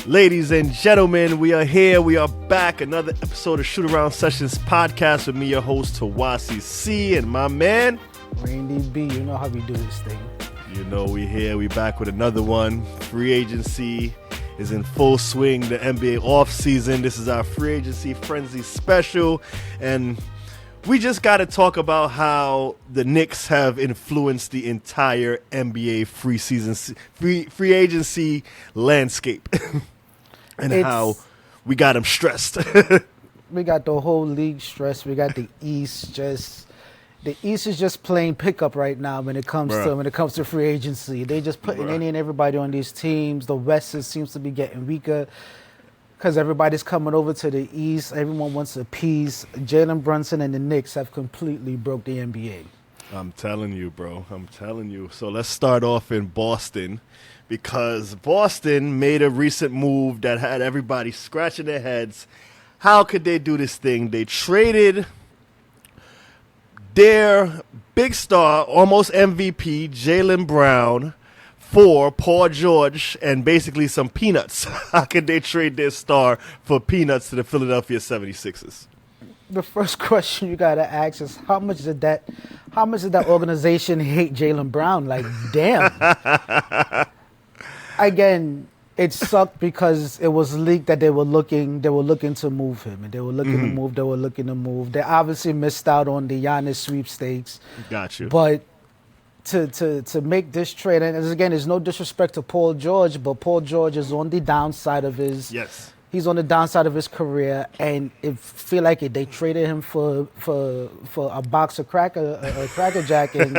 Ladies and gentlemen, we are here. We are back. Another episode of Shootaround Sessions podcast with me, your host, Tawasi C, and my man, Randy B. You know how we do this thing. You know we here. We back with another one. Free agency is in full swing. The NBA offseason. This is our free agency frenzy special. And we just got to talk about how the Knicks have influenced the entire NBA free agency landscape. And how we got them stressed. We got the whole league stressed. We got the East the East is just playing pickup right now when it comes to free agency. They just putting any and everybody on these teams. The West seems to be getting weaker because everybody's coming over to the East. Everyone wants a piece. Jalen Brunson and the Knicks have completely broke the NBA. I'm telling you, bro. I'm telling you. So let's start off in Boston, because Boston made a recent move that had everybody scratching their heads. How could they do this thing? They traded their big star, almost MVP, Jaylen Brown, for Paul George and basically some peanuts. How could they trade their star for peanuts to the Philadelphia 76ers? The first question you gotta ask is how much did that organization hate Jaylen Brown? Like, damn. Again, it sucked because it was leaked that they were looking to move him, and they were looking to move. They obviously missed out on the Giannis sweepstakes. Got you. But to make this trade, and again, there's no disrespect to Paul George, but Paul George is on the downside of his. Yes. He's on the downside of his career, and it feel like they traded him for a box of Cracker Jack and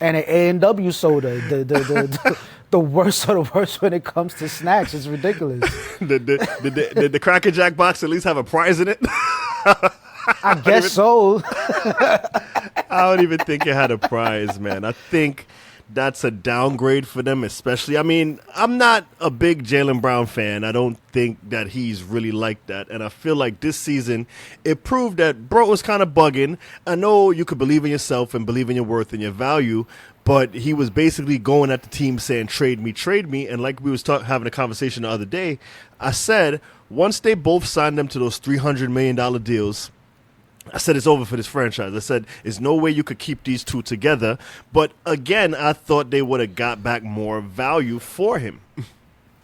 an A&W soda. The worst of the worst when it comes to snacks. It's ridiculous. Did the Cracker Jack box at least have a prize in it? I guess so. I don't even think it had a prize, man. I think that's a downgrade for them, especially. I mean, I'm not a big Jaylen Brown fan. I don't think that he's really like that. And I feel like this season, it proved that bro was kind of bugging. I know you could believe in yourself and believe in your worth and your value, but he was basically going at the team saying, trade me. And like we was having a conversation the other day, I said, once they both signed them to those $300 million deals, I said it's over for this franchise. I said there's no way you could keep these two together. But again, I thought they would have got back more value for him.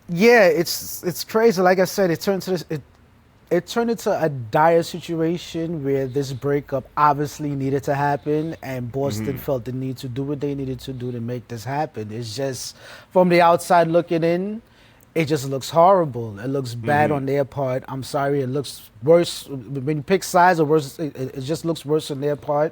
Yeah, it's crazy. Like I said, it turned into a dire situation where this breakup obviously needed to happen, and Boston felt the need to do what they needed to do to make this happen. It's just, from the outside looking in, it just looks horrible. It looks bad on their part. I'm sorry, it looks worse. When you pick sides, it just looks worse on their part.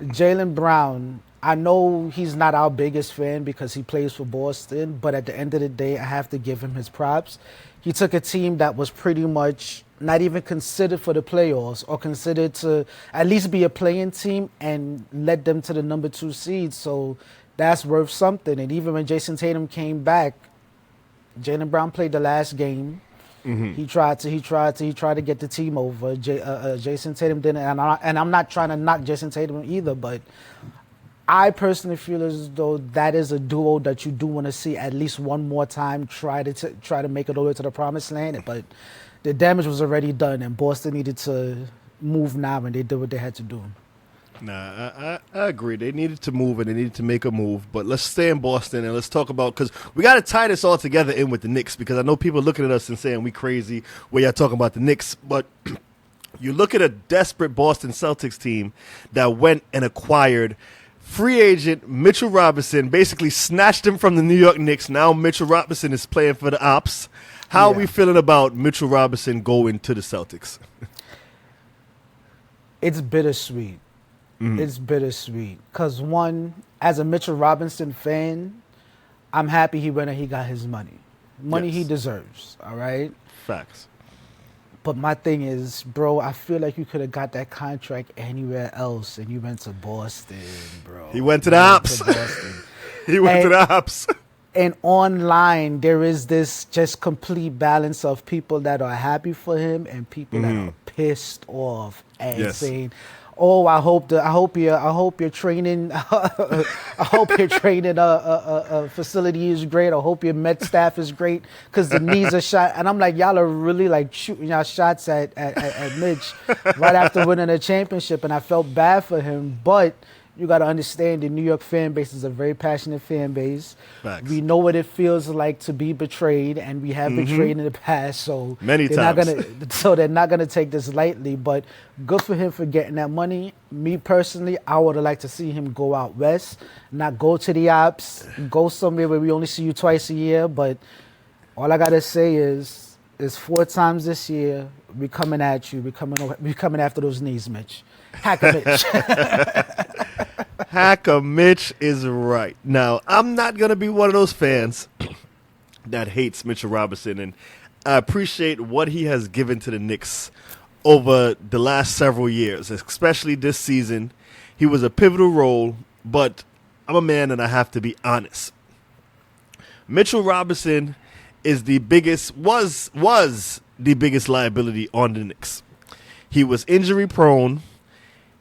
Jaylen Brown, I know he's not our biggest fan because he plays for Boston, but at the end of the day, I have to give him his props. He took a team that was pretty much not even considered for the playoffs or considered to at least be a playing team and led them to the number 2 seed. So that's worth something. And even when Jason Tatum came back, Jaylen Brown played the last game. He tried to get the team over. Jason Tatum didn't, and I'm not trying to knock Jason Tatum either, but I personally feel as though that is a duo that you do want to see at least one more time try to make it all the way to the promised land. But the damage was already done, and Boston needed to move now, and they did what they had to do. Nah, I agree. They needed to move, and they needed to make a move. But let's stay in Boston, and let's talk about, because we got to tie this all together in with the Knicks, because I know people are looking at us and saying we crazy where y'all talking about the Knicks. But you look at a desperate Boston Celtics team that went and acquired free agent Mitchell Robinson, basically snatched him from the New York Knicks. Now Mitchell Robinson is playing for the Ops. How are we feeling about Mitchell Robinson going to the Celtics? It's bittersweet. It's bittersweet because, one, as a Mitchell Robinson fan, I'm happy he went and he got his money. Money he deserves, all right? Facts. But my thing is, bro, I feel like you could have got that contract anywhere else, and you went to Boston, bro. He went to the Ops. He went to the Ops. And online, there is this just complete balance of people that are happy for him and people that are pissed off and saying, Oh, I hope your training, I hope your training facility is great. I hope your med staff is great because the knees are shot. And I'm like, y'all are really like shooting y'all shots at Mitch right after winning a championship. And I felt bad for him, but you got to understand the New York fan base is a very passionate fan base. Facts. We know what it feels like to be betrayed, and we have betrayed in the past. So Many they're times. they're not gonna take this lightly. But good for him for getting that money. Me personally, I would have liked to see him go out west, not go to the Ops, go somewhere where we only see you twice a year. But all I gotta say is 4 times this year. We coming at you. We coming after those knees, Mitch. Hacker Mitch. Hacker Mitch is right. Now, I'm not going to be one of those fans that hates Mitchell Robinson, and I appreciate what he has given to the Knicks over the last several years, especially this season. He was a pivotal role, but I'm a man and I have to be honest. Mitchell Robinson is was the biggest liability on the Knicks. He was injury prone.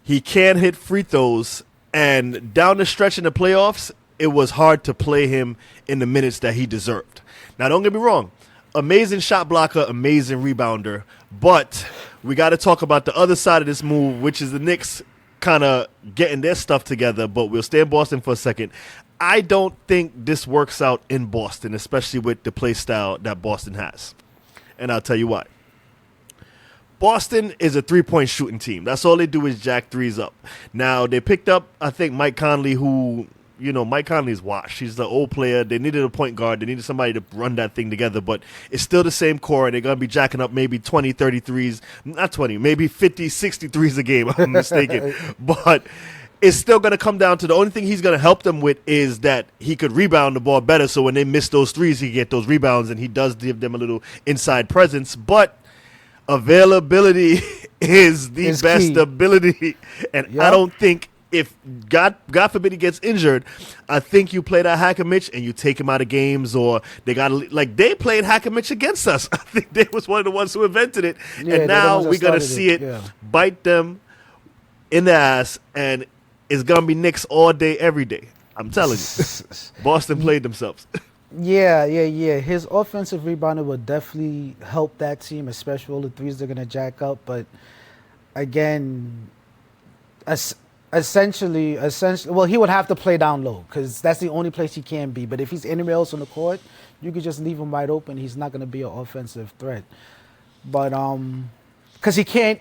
He can't hit free throws. And down the stretch in the playoffs, it was hard to play him in the minutes that he deserved. Now, don't get me wrong. Amazing shot blocker, amazing rebounder. But we got to talk about the other side of this move, which is the Knicks kind of getting their stuff together. But we'll stay in Boston for a second. I don't think this works out in Boston, especially with the play style that Boston has. And I'll tell you why. Boston is a three-point shooting team. That's all they do is jack threes up. Now, they picked up, I think, Mike Conley, who, Mike Conley's washed. He's the old player. They needed a point guard. They needed somebody to run that thing together, but it's still the same core, and they're going to be jacking up maybe 20, 30 threes. Not 20, maybe 50, 60 threes a game. I'm mistaken. But it's still going to come down to the only thing he's going to help them with is that he could rebound the ball better, so when they miss those threes, he can get those rebounds, and he does give them a little inside presence. But availability is the best key. Ability. And Yep. I don't think if God forbid he gets injured, I think you play that Hacker Mitch and you take him out of games, or they they played Hacker Mitch against us. I think they was one of the ones who invented it. Yeah, and now we're we're going to see it bite them in the ass, and it's going to be Knicks all day, every day. I'm telling you. Boston played themselves. Yeah. His offensive rebounder will definitely help that team, especially all the threes they're going to jack up. But again, essentially, well, he would have to play down low because that's the only place he can be. But if he's anywhere else on the court, you could just leave him wide open. He's not going to be an offensive threat. But because he can't,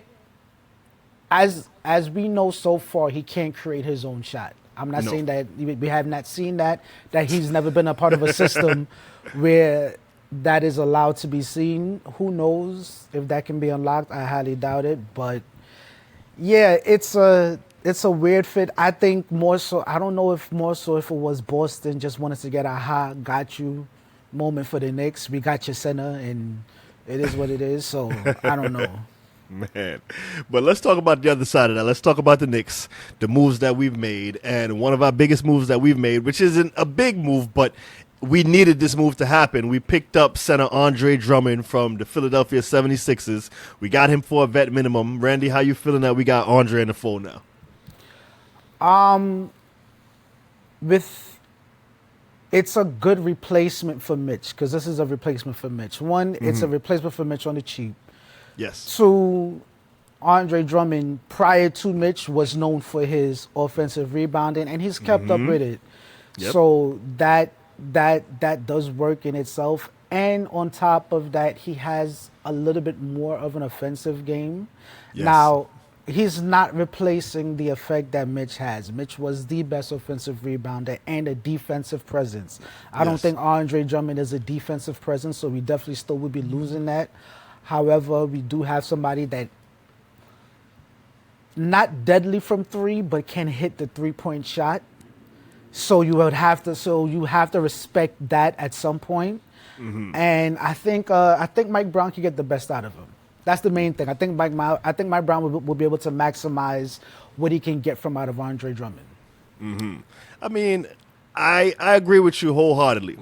as we know so far, he can't create his own shot. I'm not saying that we have not seen that he's never been a part of a system where that is allowed to be seen. Who knows if that can be unlocked? I highly doubt it. But yeah, it's a weird fit. I think more so. I don't know if more so if it was Boston just wanted to get a got you moment for the Knicks. We got your center, and it is what it is. So I don't know. Man. But let's talk about the other side of that. Let's talk about the Knicks, the moves that we've made. And one of our biggest moves that we've made, which isn't a big move, but we needed this move to happen. We picked up center Andre Drummond from the Philadelphia 76ers. We got him for a vet minimum. Randy, how you feeling that we got Andre in the fold now? It's a good replacement for Mitch, because this is a replacement for Mitch. One, it's a replacement for Mitch on the cheap. Yes. Two, Andre Drummond, prior to Mitch, was known for his offensive rebounding, and he's kept up with it. Yep. So that does work in itself. And on top of that, he has a little bit more of an offensive game. Yes. Now, he's not replacing the effect that Mitch has. Mitch was the best offensive rebounder and a defensive presence. I don't think Andre Drummond is a defensive presence, so we definitely still would be losing that. However, we do have somebody that not deadly from three, but can hit the three-point shot. So you have to respect that at some point. And I think Mike Brown can get the best out of him. That's the main thing. I think Mike Brown will be able to maximize what he can get from out of Andre Drummond. I mean, I agree with you wholeheartedly.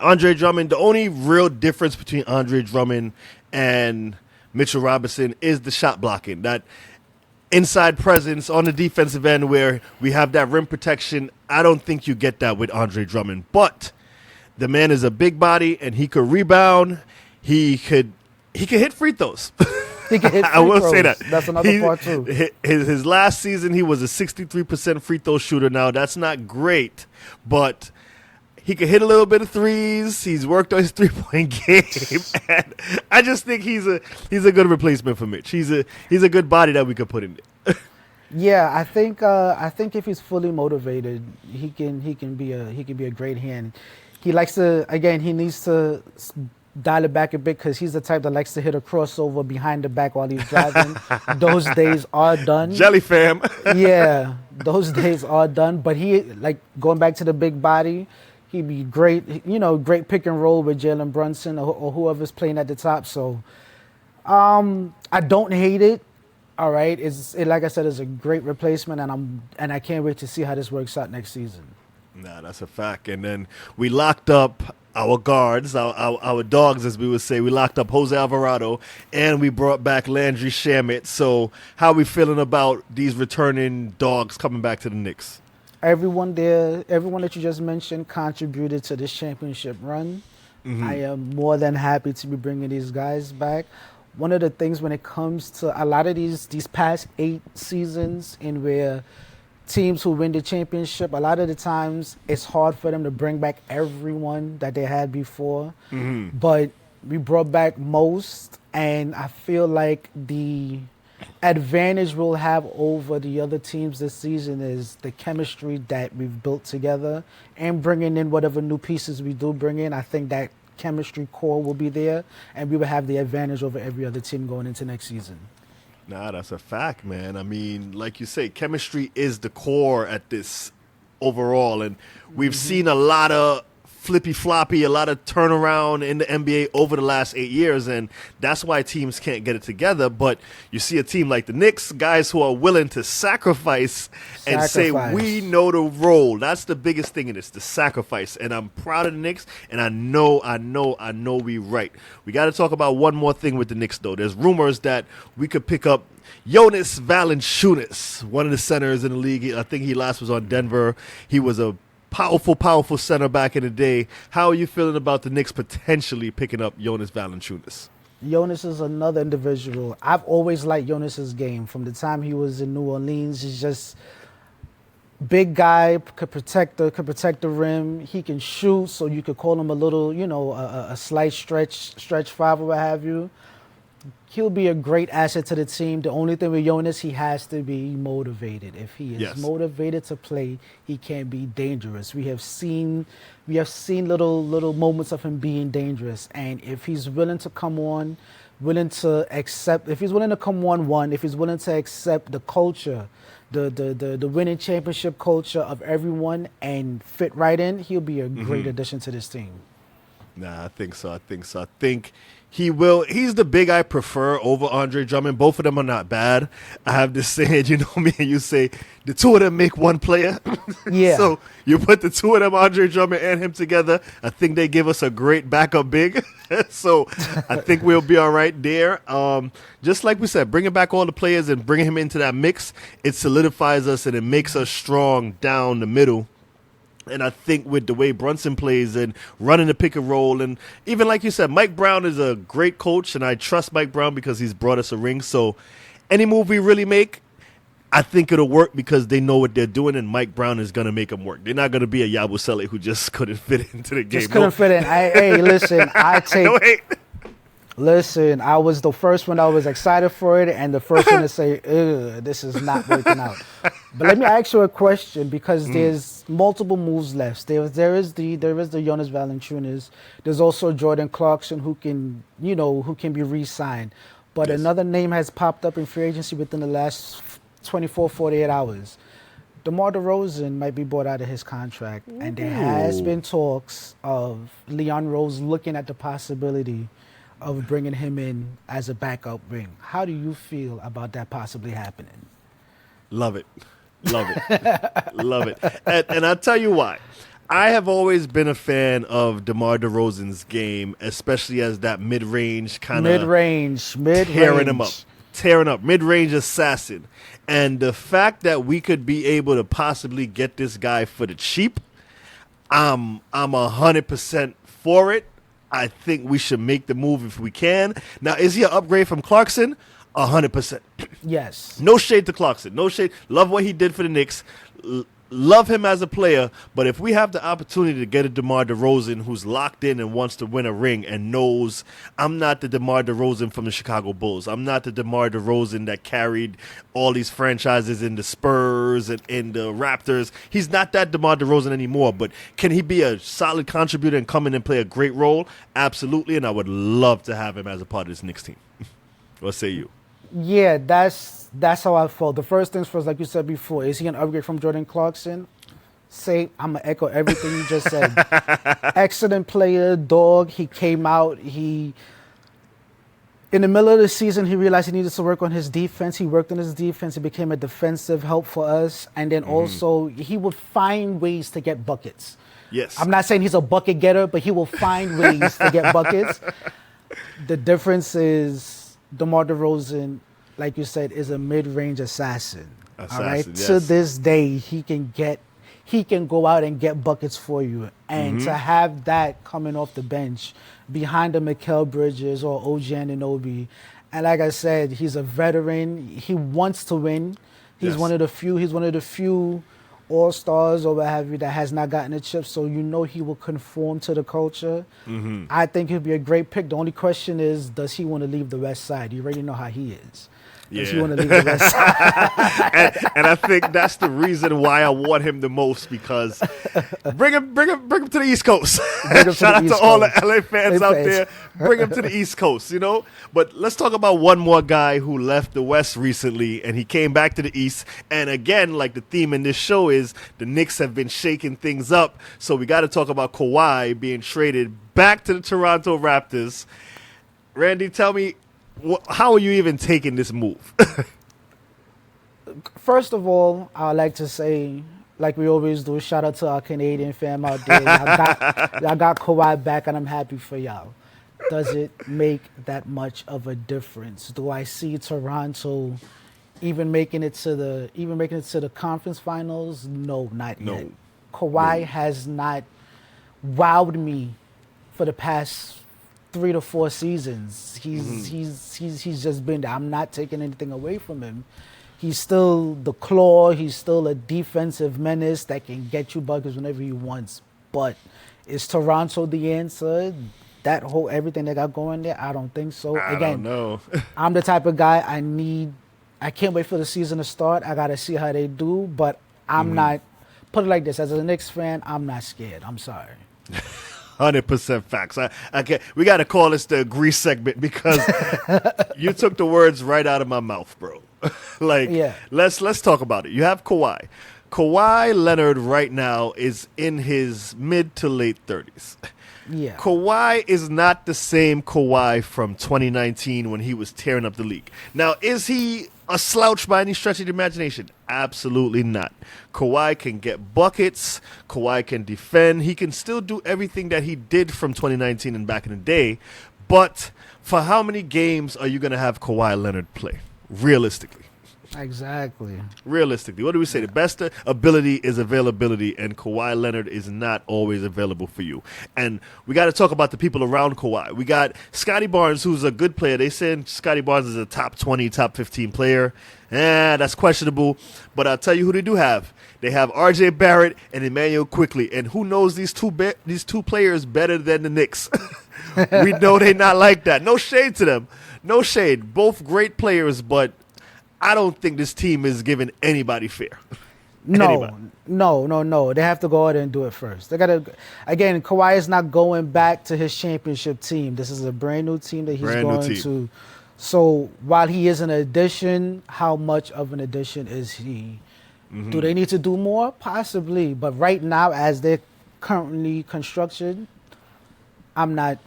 Andre Drummond, the only real difference between Andre Drummond and Mitchell Robinson is the shot blocking. That inside presence on the defensive end where we have that rim protection. I don't think you get that with Andre Drummond. But the man is a big body, and he could rebound. He could hit free throws. He can hit free I will throws. say that. That's another part too. His last season, he was a 63% free throw shooter. Now, that's not great, but he can hit a little bit of threes. He's worked on his 3-point game, and I just think he's a good replacement for Mitch. He's a good body that we could put in there. Yeah, I think if he's fully motivated, he can be a great hand. He likes to, again, he needs to dial it back a bit because he's the type that likes to hit a crossover behind the back while he's driving. Those days are done. Jelly fam. Yeah, those days are done. But he, like, going back to the big body, he'd be great, great pick and roll with Jalen Brunson or whoever's playing at the top. So I don't hate it. All right, like I said, it's a great replacement, and I can't wait to see how this works out next season. Nah, that's a fact. And then we locked up our guards, our dogs, as we would say. We locked up Jose Alvarado, and we brought back Landry Shamet. So how are we feeling about these returning dogs coming back to the Knicks? Everyone that you just mentioned contributed to this championship run. Mm-hmm. I am more than happy to be bringing these guys back. One of the things when it comes to a lot of these past 8 seasons in where teams who win the championship, a lot of the times it's hard for them to bring back everyone that they had before. Mm-hmm. But we brought back most, and I feel like the advantage we'll have over the other teams this season is the chemistry that we've built together and bringing in whatever new pieces we do bring in. I think that chemistry core will be there, and we will have the advantage over every other team going into next season. Nah, that's a fact, man. I mean, like you say, chemistry is the core at this overall, and we've seen a lot of flippy-floppy, a lot of turnaround in the NBA over the last 8 years, and that's why teams can't get it together. But you see a team like the Knicks, guys who are willing to sacrifice and say, we know the role. That's the biggest thing in this, the sacrifice. And I'm proud of the Knicks, and I know we right. We got to talk about one more thing with the Knicks, though. There's rumors that we could pick up Jonas Valanciunas, one of the centers in the league. I think he last was on Denver. He was a powerful center back in the day. How are you feeling about the Knicks potentially picking up Jonas Valanciunas? Jonas is another individual. I've always liked Jonas's game from the time he was in New Orleans. He's just big guy, could protect the rim. He can shoot, so you could call him a little, a slight stretch five or what have you. He'll be a great asset to the team. The only thing with Jonas, he has to be motivated. If he is motivated to play, he can be dangerous. We have seen little moments of him being dangerous. And if he's willing to come on, if he's willing to come on, if he's willing to accept the culture, the winning championship culture of everyone and fit right in, he'll be a great addition to this team. Nah, I think so. I think he will. He's the big I prefer over Andre Drummond. Both of them are not bad. I have this saying, me and you say, the two of them make one player. Yeah. So you put the two of them, Andre Drummond and him together, I think they give us a great backup big. So I think we'll be all right there. Just like we said, bringing back all the players and bringing him into that mix, it solidifies us and it makes us strong down the middle. And I think with the way Brunson plays and running the pick and roll, and even like you said, Mike Brown is a great coach, and I trust Mike Brown because he's brought us a ring. So any move we really make, I think it'll work because they know what they're doing, and Mike Brown is going to make them work. They're not going to be a Yabusele who just couldn't fit into the game. Just couldn't fit in. Hey, listen, Listen, I was the first one that was excited for it and the first one to say, this is not working out. But let me ask you a question because there's multiple moves left. There is the Jonas Valanciunas. There's also Jordan Clarkson who can be re-signed. But another name has popped up in free agency within the last 24, 48 hours. DeMar DeRozan might be bought out of his contract. Ooh. And there has been talks of Leon Rose looking at the possibility of bringing him in as a backup wing. How do you feel about that possibly happening? Love it. Love it. And I'll tell you why. I have always been a fan of DeMar DeRozan's game, especially as that mid-range kind of mid-range tearing him up. Mid-range assassin. And the fact that we could be able to possibly get this guy for the cheap, I'm 100% for it. I think we should make the move if we can. Now, is he an upgrade from Clarkson? 100%. Yes. No shade to Clarkson. No shade. Love what he did for the Knicks. Love him as a player. But if we have the opportunity to get a DeMar DeRozan who's locked in and wants to win a ring and knows I'm not the DeMar DeRozan from the Chicago Bulls. I'm not the DeMar DeRozan that carried all these franchises in the Spurs and in the Raptors. He's not that DeMar DeRozan anymore. But can he be a solid contributor and come in and play a great role? Absolutely. And I would love to have him as a part of this Knicks team. What say you? Yeah, that's how I felt. The first things first, like you said before, is he an upgrade from Jordan Clarkson? I'm gonna echo everything you just said. Excellent player, dog. He came out. In the middle of the season, he realized he needed to work on his defense. He worked on his defense. He became a defensive help for us, and then also he would find ways to get buckets. Yes. I'm not saying he's a bucket getter, but he will find ways to get buckets. The difference is DeMar DeRozan, like you said, is a mid-range assassin. All right. Yes. To this day, he can go out and get buckets for you. And to have that coming off the bench behind a Mikal Bridges or OG Anunoby, and like I said, he's a veteran. He wants to win. He's one of the few all-stars or what have you that has not gotten a chip, so he will conform to the culture. I think he'll be a great pick. The only question is, does he want to leave the West Side? You already know how he is. Does he want to leave the West Side? and I think that's the reason why I want him the most, because bring him to the East Coast. Shout out to all the LA fans out there. Bring him to the East Coast, But let's talk about one more guy who left the West recently, and he came back to the East. And again, like the theme in this show is, the Knicks have been shaking things up. So we got to talk about Kawhi being traded back to the Toronto Raptors. Randy, tell me, how are you even taking this move? First of all, I'd like to say, like we always do, shout out to our Canadian fam out there. Y'all got Kawhi back, and I'm happy for y'all. Does it make that much of a difference? Do I see Toronto even making it to the conference finals? No, not yet. Kawhi has not wowed me for the past 3 to 4 seasons. He's just been there. I'm not taking anything away from him. He's still the claw. He's still a defensive menace that can get you buckets whenever he wants. But is Toronto the answer? That whole everything they got going there? I don't think so. I don't know. I'm the type of guy I can't wait for the season to start. I got to see how they do. But I'm not, put it like this, as a Knicks fan, I'm not scared. I'm sorry. 100% facts. I can't, we got to call this the agree segment, because you took the words right out of my mouth, bro. Let's talk about it. You have Kawhi. Kawhi Leonard right now is in his mid to late 30s. Yeah. Kawhi is not the same Kawhi from 2019 when he was tearing up the league. Now, is he a slouch by any stretch of the imagination? Absolutely not. Kawhi can get buckets. Kawhi can defend. He can still do everything that he did from 2019 and back in the day. But for how many games are you going to have Kawhi Leonard play, realistically? Exactly. Realistically, what do we say? The best ability is availability, and Kawhi Leonard is not always available for you. And we got to talk about the people around Kawhi. We got Scotty Barnes, who's a good player. They say Scotty Barnes is a top 20, top 15 player. That's questionable. But I'll tell you who they do have. They have R.J. Barrett and Emmanuel Quickley. And who knows these two players better than the Knicks? We know they're not like that. No shade to them. No shade. Both great players, but I don't think this team is giving anybody fair. No. They have to go out and do it first. They gotta. Again, Kawhi is not going back to his championship team. This is a brand new team that he's going to. So while he is an addition, how much of an addition is he? Do they need to do more? Possibly. But right now, as they're currently constructed, I'm not.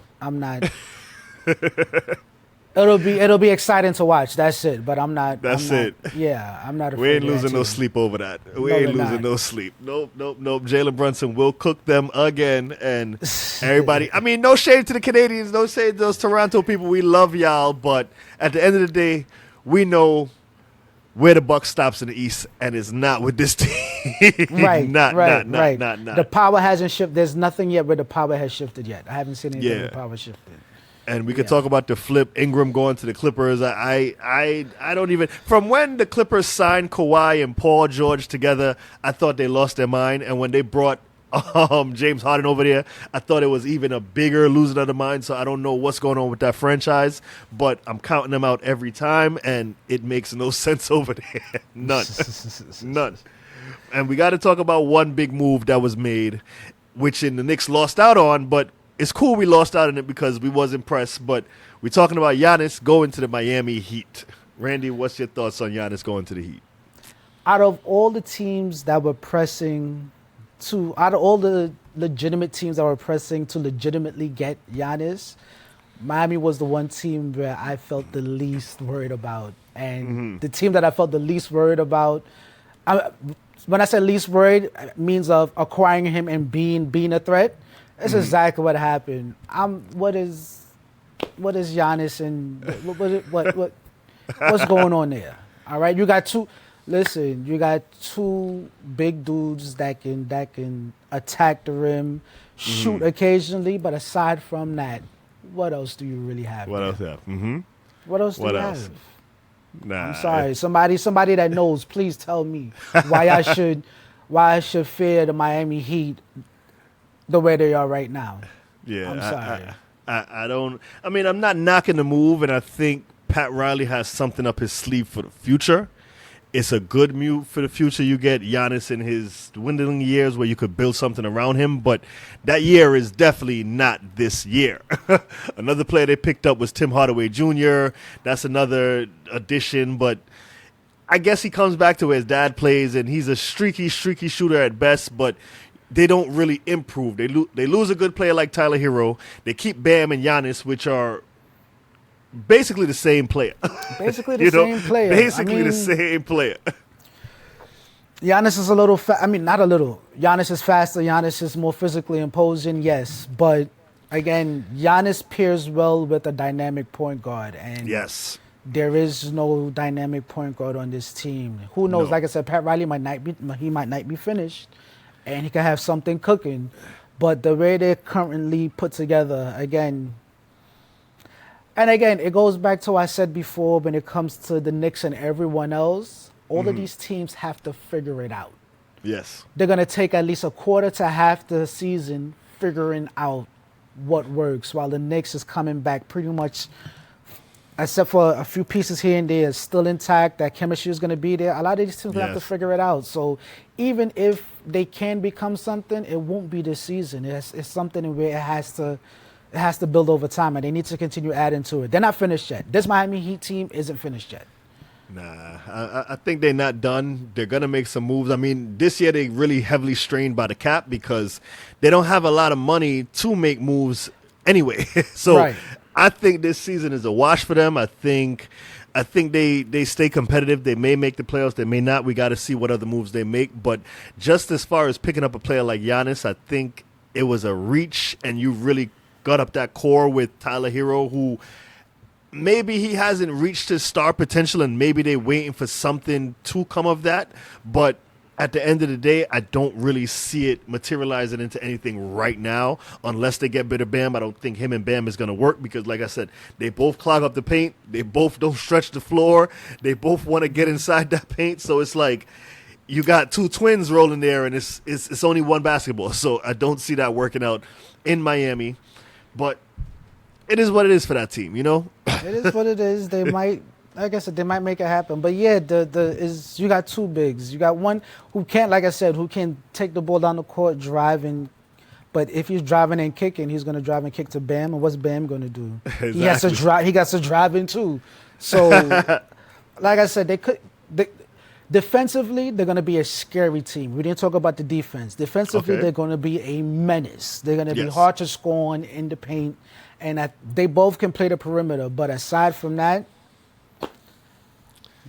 It'll be exciting to watch. That's it. But I'm not. Yeah, I'm not. We ain't losing no sleep over that. We ain't losing no sleep. Nope. Jalen Brunson will cook them again, and everybody. I mean, no shade to the Canadians. No shade to those Toronto people. We love y'all, but at the end of the day, we know where the buck stops in the East, and it's not with this team. Right, not. The power hasn't shifted. There's nothing yet where the power has shifted yet. I haven't seen anything Yeah. where the power shifted. And we could talk about the flip, Ingram going to the Clippers. I don't even, from when the Clippers signed Kawhi and Paul George together, I thought they lost their mind. And when they brought James Harden over there, I thought it was even a bigger losing of the mind. So I don't know what's going on with that franchise, but I'm counting them out every time, and it makes no sense over there. None. None. And we got to talk about one big move that was made, which the Knicks lost out on, but it's cool we lost out on it because we was impressed. But we're talking about Giannis going to the Miami Heat. Randy, what's your thoughts on Giannis going to the Heat? Out of all the teams that were pressing out of all the legitimate teams that were pressing to legitimately get Giannis, Miami was the one team where I felt the least worried about. And the team that I felt the least worried about, when I say least worried, it means of acquiring him and being a threat. That's exactly what happened. What is Giannis and what's going on there? All right, you got two big dudes that can attack the rim, shoot occasionally, but aside from that, what else do you really have? What else have? Mm-hmm. What else do you have? Nah. I'm sorry. Somebody that knows, please tell me why I should fear the Miami Heat the way they are right now. Yeah, I'm sorry. I don't. I mean, I'm not knocking the move, and I think Pat Riley has something up his sleeve for the future. It's a good move for the future. You get Giannis in his dwindling years where you could build something around him, but that year is definitely not this year. Another player they picked up was Tim Hardaway Jr. That's another addition, but I guess he comes back to where his dad plays, and he's a streaky shooter at best, but they don't really improve. They lose a good player like Tyler Hero. They keep Bam and Giannis, which are basically the same player. Basically the same player. Basically the same player. Giannis is a little not a little. Giannis is faster. Giannis is more physically imposing, yes. But, again, Giannis pairs well with a dynamic point guard. And yes. There is no dynamic point guard on this team. Who knows? No. Like I said, Pat Riley might not be finished, and he could have something cooking. But the way they're currently put together, again, it goes back to what I said before when it comes to the Knicks and everyone else. All of these teams have to figure it out. Yes. They're going to take at least a quarter to half the season figuring out what works, while the Knicks is coming back pretty much, except for a few pieces here and there, is still intact. That chemistry is going to be there. A lot of these teams will have to figure it out. So even if they can become something, it won't be this season. It's something where it has to build over time, and they need to continue adding to it. They're not finished yet. This Miami Heat team isn't finished yet. Nah, I think they're not done. They're going to make some moves. I mean, this year they really heavily strained by the cap because they don't have a lot of money to make moves anyway. So right. I think this season is a wash for them. I think they stay competitive. They may make the playoffs. They may not. We got to see what other moves they make. But just as far as picking up a player like Giannis, I think it was a reach, and you really got up that core with Tyler Hero, who maybe he hasn't reached his star potential, and maybe they're waiting for something to come of that. But at the end of the day, I don't really see it materializing into anything right now unless they get better Bam. I don't think him and Bam is going to work because, like I said, they both clog up the paint. They both don't stretch the floor. They both want to get inside that paint. So it's like you got two twins rolling there, and it's only one basketball. So I don't see that working out in Miami. But it is what it is for that team, you know? It is what it is. They might, like I said, they might make it happen. But yeah, you got two bigs. You got one who can't, like I said, who can take the ball down the court, driving. But if he's driving and kicking, he's going to drive and kick to Bam. And what's Bam going to do? Exactly. He has to drive. He got to drive in too. So, like I said, defensively, they're going to be a scary team. We didn't talk about the defense. Defensively, They're going to be a menace. They're going to be hard to score on in the paint. And they both can play the perimeter. But aside from that,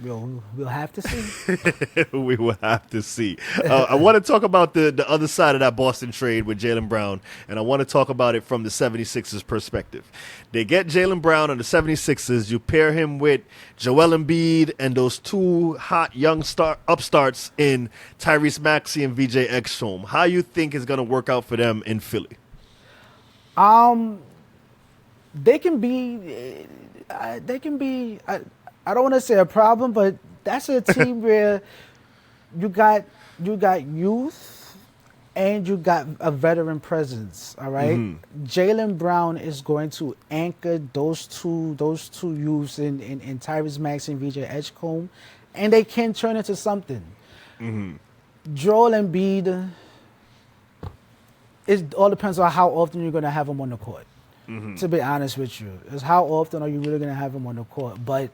We'll have to see. We will have to see. I want to talk about the other side of that Boston trade with Jaylen Brown, and I want to talk about it from the 76ers perspective. They get Jaylen Brown on the 76ers. You pair him with Joel Embiid and those two hot young upstarts in Tyrese Maxey and VJ Exum. How you think is going to work out for them in Philly? They can be. I don't want to say a problem, but that's a team where you got youth and you got a veteran presence. All right, Jaylen Brown is going to anchor those two youths in Tyrese Maxey and VJ Edgecombe, and they can turn into something. Joel Embiid. It all depends on how often you're going to have him on the court. To be honest with you, is how often are you really going to have him on the court? But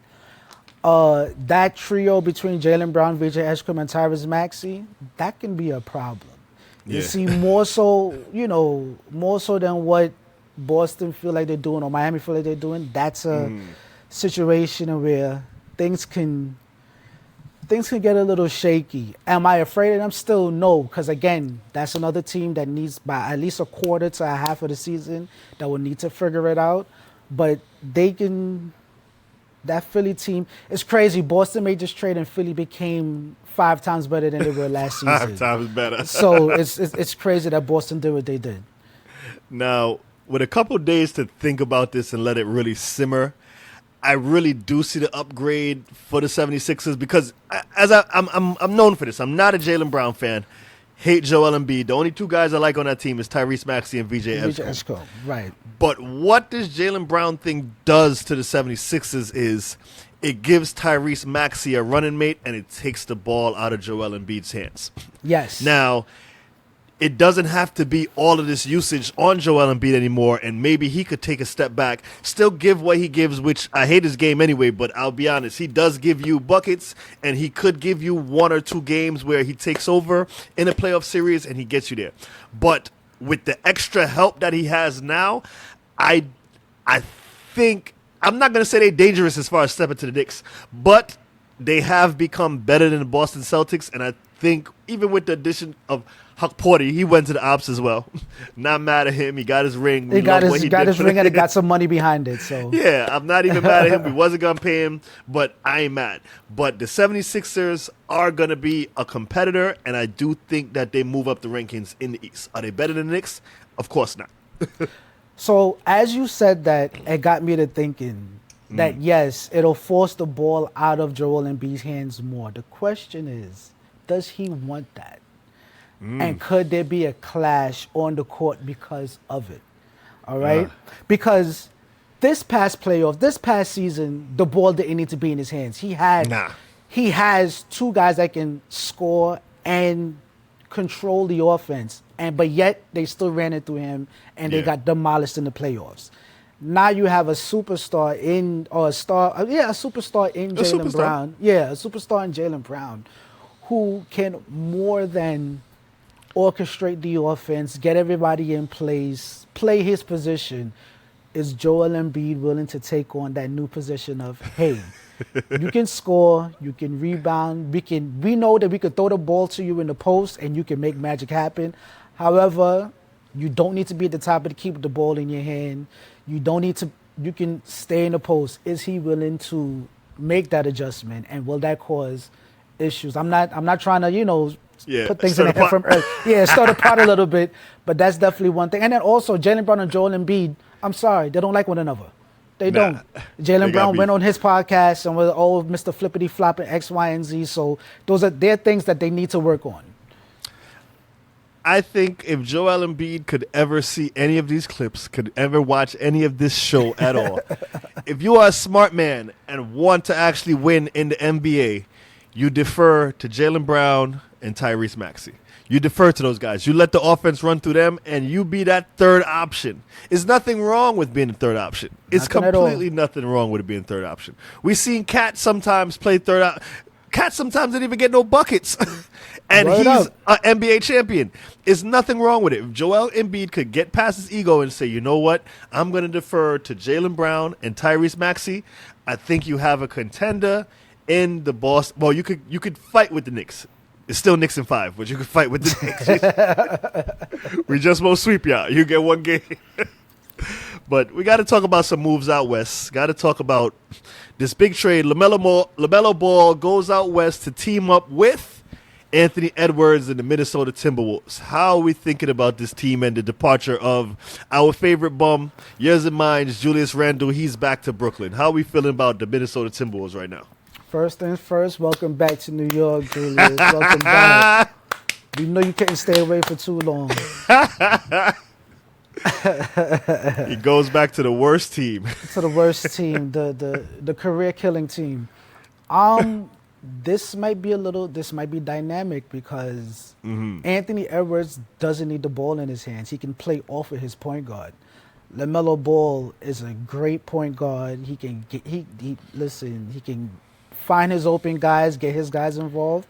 that trio between Jaylen Brown, VJ Edgecombe, and Tyrese Maxey, that can be a problem. Yeah. You see, more so than what Boston feel like they're doing or Miami feel like they're doing. That's a situation where things can get a little shaky. Am I afraid of them? Still no, because again, that's another team that needs by at least a quarter to a half of the season that will need to figure it out. But that Philly team, it's crazy. Boston made this trade and Philly became 5 times better than they were last season. 5 times better. So it's crazy that Boston did what they did. Now, with a couple days to think about this and let it really simmer, I really do see the upgrade for the 76ers because I'm known for this. I'm not a Jaylen Brown fan. Hate Joel Embiid. The only two guys I like on that team is Tyrese Maxey and VJ Edgecombe. Right. But what this Jaylen Brown thing does to the 76ers is it gives Tyrese Maxey a running mate and it takes the ball out of Joel Embiid's hands. Yes. Now, it doesn't have to be all of this usage on Joel Embiid anymore, and maybe he could take a step back, still give what he gives, which I hate his game anyway, but I'll be honest, he does give you buckets, and he could give you 1 or 2 games where he takes over in a playoff series and he gets you there. But with the extra help that he has now, I think, I'm not going to say they're dangerous as far as stepping to the Knicks, but they have become better than the Boston Celtics, and I think even with the addition of Huck Porter, he went to the ops as well. Not mad at him. He got his ring. He got his ring and he got some money behind it. So yeah, I'm not even mad at him. We wasn't going to pay him, but I ain't mad. But the 76ers are going to be a competitor, and I do think that they move up the rankings in the East. Are they better than the Knicks? Of course not. So as you said that, it got me to thinking that, yes, it'll force the ball out of Joel Embiid's hands more. The question is, does he want that? And could there be a clash on the court because of it? All right? Because this past season, the ball didn't need to be in his hands. He has 2 guys that can score and control the offense, but yet they still ran it through him, and they got demolished in the playoffs. Now you have a superstar in Jaylen Brown. Yeah, a superstar in Jaylen Brown who can more than orchestrate the offense, get everybody in place, play his position. Is Joel Embiid willing to take on that new position of, hey, you can score, you can rebound, we know that we could throw the ball to you in the post and you can make magic happen. However, you don't need to be at the top of the key with the ball in your hand. You can stay in the post. Is he willing to make that adjustment, and will that cause issues? I'm not trying to, put things in the head from earth. Yeah, start a pot a little bit, but that's definitely one thing. And then also, Jaylen Brown and Joel Embiid, I'm sorry, they don't like one another. They don't. Jaylen Brown went on his podcast and was, Mr. Flippity Flop and X, Y, and Z. So they're things that they need to work on. I think if Joel Embiid could ever see any of these clips, could ever watch any of this show at all, if you are a smart man and want to actually win in the NBA, you defer to Jaylen Brown and Tyrese Maxey. You defer to those guys. You let the offense run through them, and you be that third option. There's nothing wrong with being a third option. It's completely nothing wrong with it being third option. We've seen Cat sometimes play third option. Cat sometimes didn't even get no buckets. And he's an NBA champion. There's nothing wrong with it. If Joel Embiid could get past his ego and say, you know what, I'm going to defer to Jaylen Brown and Tyrese Maxey, I think you have a contender in the Boston. Well, you could fight with the Knicks. It's still Knicks in 5, but you could fight with the Knicks. We just won't sweep you out. You get one game. But we got to talk about some moves out west. Got to talk about this big trade. LaMelo Ball goes out west to team up with Anthony Edwards and the Minnesota Timberwolves. How are we thinking about this team and the departure of our favorite bum, yours and mine, Julius Randle? He's back to Brooklyn. How are we feeling about the Minnesota Timberwolves right now? First things first, welcome back to New York, Julius. Welcome back. We know you couldn't stay away for too long. He goes back to the worst team. To the worst team, the career-killing team. This might be dynamic because Anthony Edwards doesn't need the ball in his hands. He can play off of his point guard. LaMelo Ball is a great point guard. He can find his open guys, get his guys involved.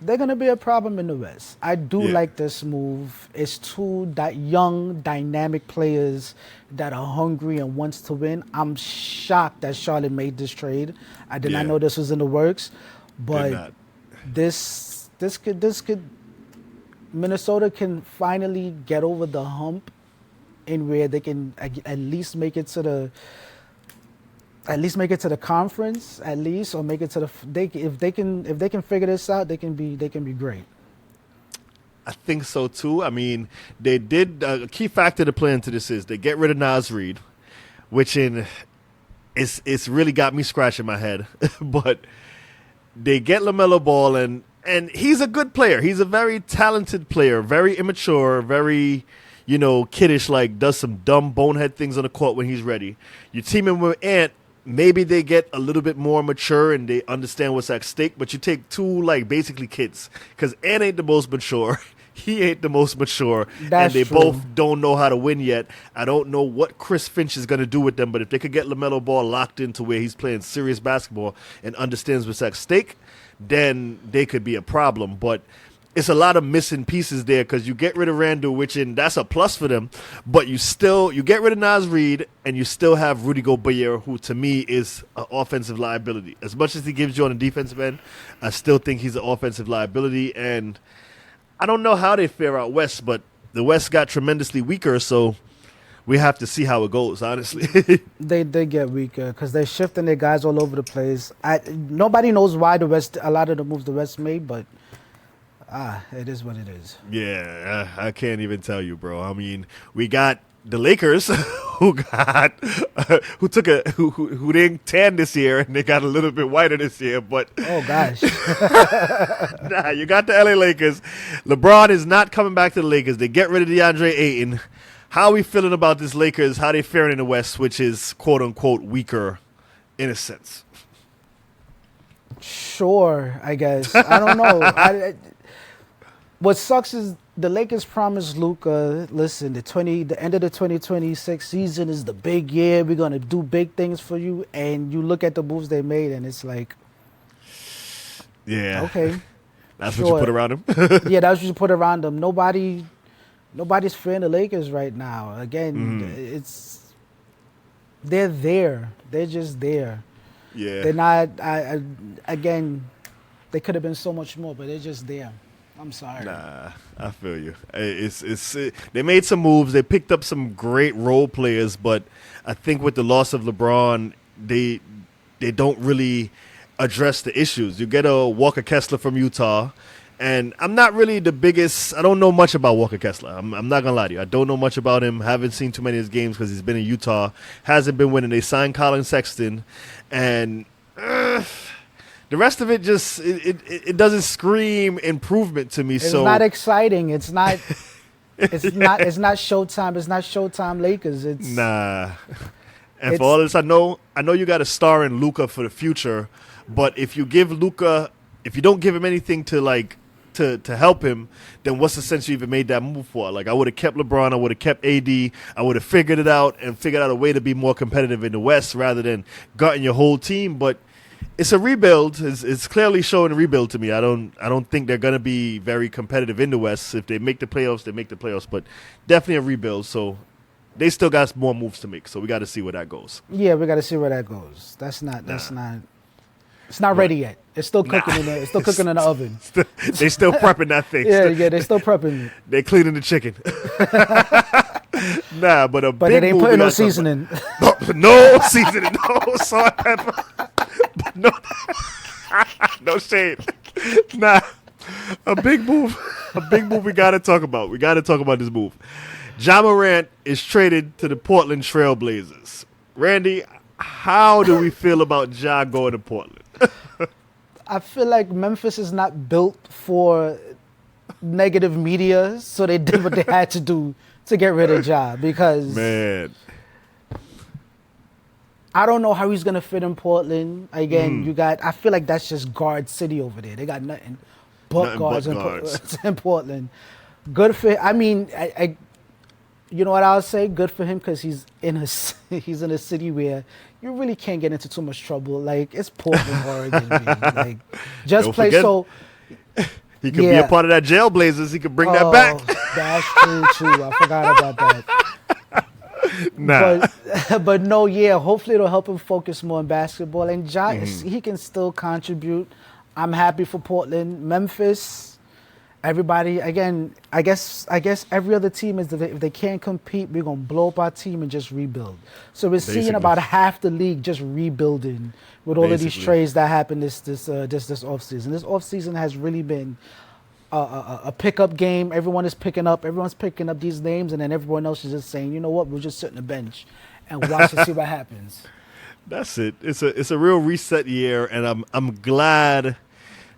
They're going to be a problem in the West. I do like this move. It's two young, dynamic players that are hungry and wants to win. I'm shocked that Charlotte made this trade. I did not know this was in the works. But this could Minnesota can finally get over the hump in where they can at least make it to the conference, or make it to if they can figure this out, they can be great. I think so too. I mean, they did a key factor to play into this is they get rid of Naz Reid, which it's really got me scratching my head. But they get LaMelo Ball and he's a good player. He's a very talented player, very immature, very kiddish, like does some dumb bonehead things on the court when he's ready. You team him with Ant. Maybe they get a little bit more mature and they understand what's at stake, but you take two, like, basically kids. Because Ant ain't the most mature. He ain't the most mature. And they both don't know how to win yet. I don't know what Chris Finch is going to do with them, but if they could get LaMelo Ball locked into where he's playing serious basketball and understands what's at stake, then they could be a problem. But it's a lot of missing pieces there because you get rid of Randall, that's a plus for them. But you get rid of Naz Reid and you still have Rudy Gobert, who to me is an offensive liability. As much as he gives you on the defensive end, I still think he's an offensive liability. And I don't know how they fare out west, but the West got tremendously weaker, so we have to see how it goes, honestly. They get weaker because they're shifting their guys all over the place. Nobody knows why a lot of the moves the West made, but it is what it is. Yeah, I can't even tell you, bro. I mean, we got the Lakers who didn't tan this year and they got a little bit whiter this year, but oh gosh. You got the LA Lakers. LeBron is not coming back to the Lakers. They get rid of DeAndre Ayton. How are we feeling about this Lakers? How they faring in the West, which is quote unquote weaker in a sense? Sure, I guess. I don't know. What sucks is the Lakers promised Luka, listen, the end of the 2026 season is the big year. We're going to do big things for you. And you look at the moves they made, and it's like, yeah, okay. That's what you put around him? Yeah, that's what you put around them. Nobody's fearing the Lakers right now. Again, they're there. They're just there. Yeah. They're not, again, they could have been so much more, but they're just there. I'm sorry. Nah, I feel you. They made some moves. They picked up some great role players, but I think with the loss of LeBron, they don't really address the issues. You get a Walker Kessler from Utah, and I'm not really the biggest. I don't know much about Walker Kessler. I'm not gonna lie to you. I don't know much about him. Haven't seen too many of his games because he's been in Utah. Hasn't been winning. They signed Colin Sexton, and the rest of it just it doesn't scream improvement to me. It's not exciting. It's not. It's not Showtime. It's not Showtime Lakers. It's nah. And for all this, I know you got a star in Luka for the future, but if you don't give him anything to help him, then what's the sense you even made that move for? Like, I would have kept LeBron, I would have kept AD, I would have figured out a way to be more competitive in the West rather than gutting your whole team. But it's a rebuild. It's clearly showing a rebuild to me. I don't think they're gonna be very competitive in the West. If they make the playoffs, they make the playoffs. But definitely a rebuild. So they still got more moves to make. So we got to see where that goes. Yeah, we got to see where that goes. That's not. It's not ready yet. It's still cooking in the. It's still cooking in the oven. They still prepping that thing. Yeah, they're still prepping it. They cleaning the chicken. Nah, but But big it ain't move putting we no gotta talk seasoning. about. No seasoning, no salt, pepper, no, no shade. Nah, a big move we gotta talk about. We gotta talk about this move. Ja Morant is traded to the Portland Trail Blazers. Randy, how do we feel about Ja going to Portland? I feel like Memphis is not built for negative media, so they did what they had to do to get rid of Ja, because Man, I don't know how he's gonna fit in Portland. Again, I feel like that's just guard city over there. They got nothing but guards in Portland. Good for. I mean, you know what I'll say? Good for him, because he's in a city where you really can't get into too much trouble. Like, it's Portland, Oregon. Man. Like, just Don't play forget, so. he could be a part of that jail Blazers. He could bring that back. That's true too. I forgot about that. Nah. But no, yeah. Hopefully it'll help him focus more on basketball. And Ja, he can still contribute. I'm happy for Portland, Memphis. Everybody, again, I guess every other team is that if they can't compete, we're gonna blow up our team and just rebuild. So we're seeing about half the league just rebuilding with all of these trades that happened this offseason. This offseason has really been a pickup game. Everyone's picking up these names, and then everyone else is just saying, you know what, we'll just sit on the bench and watch and see what happens. That's it. It's a real reset year, and I'm glad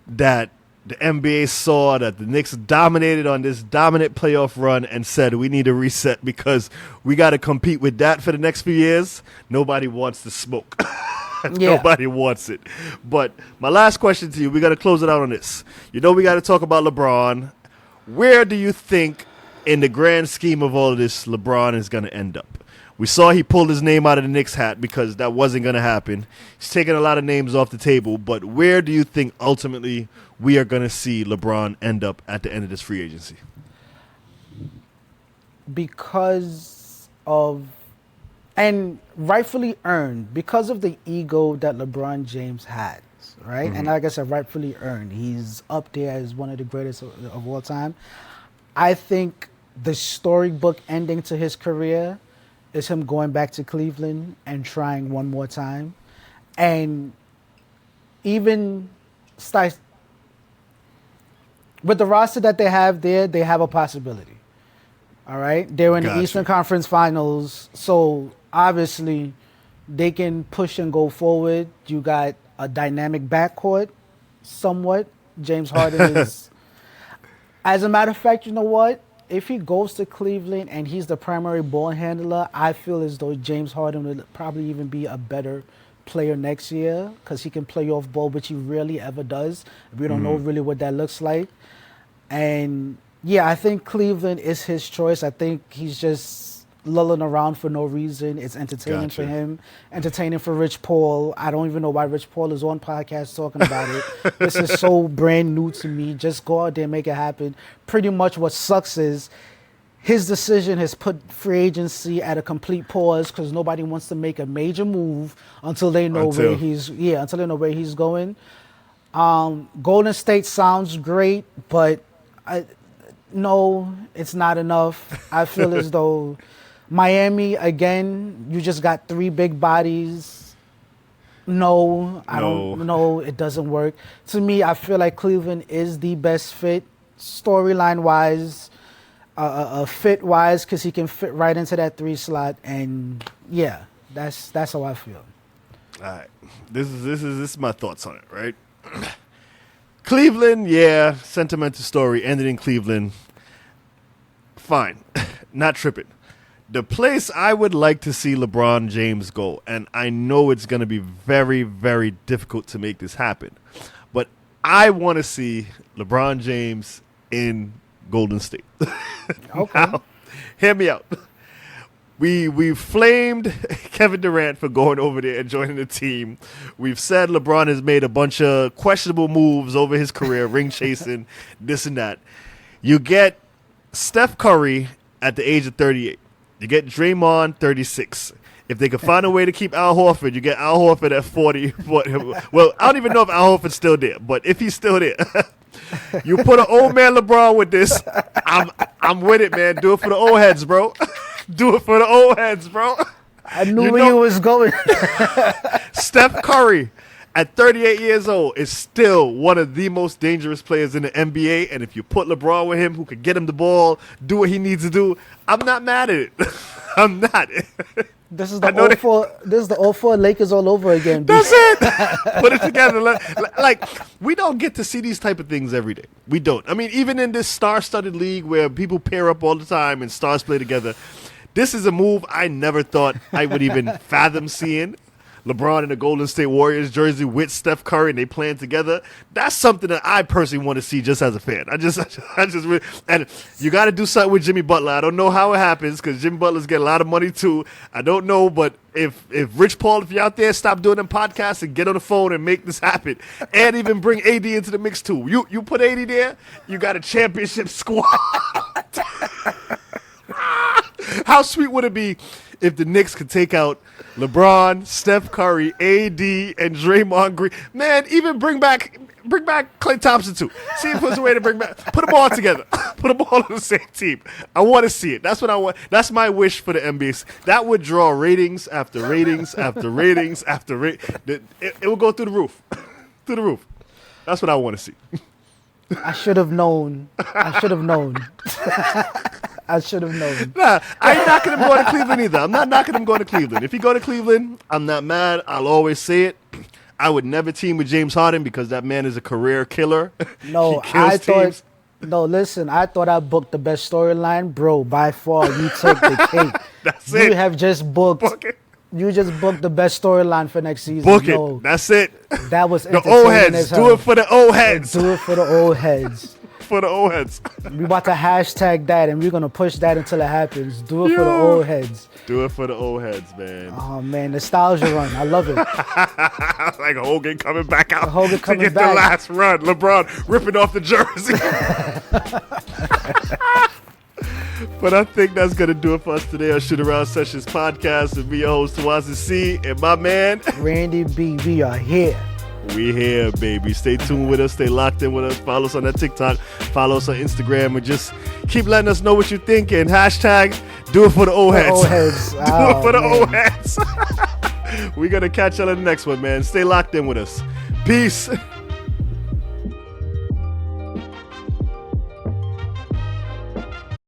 that the NBA saw that the Knicks dominated on this dominant playoff run and said we need a reset because we got to compete with that for the next few years. Nobody wants the smoke. Nobody wants it. But my last question to you, we got to close it out on this. You know we got to talk about LeBron. Where do you think, in the grand scheme of all of this, LeBron is going to end up? We saw he pulled his name out of the Knicks hat because that wasn't going to happen. He's taking a lot of names off the table. But where do you think ultimately we are going to see LeBron end up at the end of this free agency? Because of, and rightfully earned, because of the ego that LeBron James has, right? And like I said, rightfully earned. He's up there as one of the greatest of all time. I think the storybook ending to his career is him going back to Cleveland and trying one more time. And even with the roster that they have there, they have a possibility. All right? They're in the Eastern Conference Finals, so obviously they can push and go forward. You got a dynamic backcourt, somewhat. James Harden is... As a matter of fact, you know what? If he goes to Cleveland and he's the primary ball handler, I feel as though James Harden would probably even be a better player next year because he can play off ball, which he rarely ever does. We don't know really what that looks like. And, yeah, I think Cleveland is his choice. I think he's just lulling around for no reason. It's entertaining for him, entertaining for Rich Paul. I don't even know why Rich Paul is on podcasts talking about it. This is so brand new to me. Just go out there and make it happen. Pretty much what sucks is his decision has put free agency at a complete pause because nobody wants to make a major move until they know where he's going. Golden State sounds great, but no, it's not enough. I feel as though Miami, again, you just got three big bodies. No, I don't know. It doesn't work. To me, I feel like Cleveland is the best fit, storyline-wise, fit-wise, because he can fit right into that 3 slot. And, yeah, that's how I feel. All right. This is my thoughts on it, right? Cleveland, yeah, sentimental story, ended in Cleveland. Fine. Not tripping. The place I would like to see LeBron James go, and I know it's going to be very, very difficult to make this happen, but I want to see LeBron James in Golden State. Okay. Now, hear me out. We flamed Kevin Durant for going over there and joining the team. We've said LeBron has made a bunch of questionable moves over his career, ring chasing, this and that. You get Steph Curry at the age of 38. You get Draymond 36. If they can find a way to keep Al Horford, you get Al Horford at 40. Well, I don't even know if Al Horford's still there, but if he's still there, you put an old man LeBron with this. I'm with it, man. Do it for the old heads, bro. Do it for the old heads, bro. I knew where you was going. Steph Curry, at 38 years old, is still one of the most dangerous players in the NBA. And if you put LeBron with him, who can get him the ball, do what he needs to do, I'm not mad at it. I'm not. This is the 04 Lakers all over again. That's it. Put it together. Like, we don't get to see these type of things every day. We don't. I mean, even in this star-studded league where people pair up all the time and stars play together, this is a move I never thought I would even fathom seeing. LeBron in the Golden State Warriors jersey with Steph Curry, and they playing together. That's something that I personally want to see just as a fan. I just really, and you got to do something with Jimmy Butler. I don't know how it happens because Jimmy Butler's getting a lot of money too. I don't know, but if Rich Paul, if you're out there, stop doing them podcasts and get on the phone and make this happen, and even bring AD into the mix too. You put AD there, you got a championship squad. How sweet would it be if the Knicks could take out LeBron, Steph Curry, AD, and Draymond Green? Man, even bring back Klay Thompson too. See if there's a way to put them all together. Put them all on the same team. I want to see it. That's what I want. That's my wish for the NBA. That would draw ratings after ratings after ratings after ratings. It will go through the roof. Through the roof. That's what I want to see. I should have known. I should have known. Nah, I ain't knocking him going to Cleveland either. I'm not knocking him going to Cleveland. If he go to Cleveland, I'm not mad. I'll always say it. I would never team with James Harden because that man is a career killer. No, I thought I booked the best storyline, bro. By far, you take the cake. That's it. You have just booked. You just booked the best storyline for next season. Book it. That's it. That was the old heads. Do it for the old heads. Do it for the old heads. For the old heads. We about to hashtag that, and we're gonna push that until it happens. Do it for the old heads. Do it for the old heads, man. Oh man, nostalgia run. I love it. Like Hogan coming back out Hogan to get back. the last run. LeBron ripping off the jersey. But I think that's going to do it for us today on Shootaround Sessions podcast. And me, your host, Tawasi C, and my man, Randy B. We are here. We here, baby. Stay tuned with us. Stay locked in with us. Follow us on that TikTok. Follow us on Instagram. And just keep letting us know what you think. And hashtag do it for the old heads. Do it for the old heads. We're going to catch y'all in the next one, man. Stay locked in with us. Peace.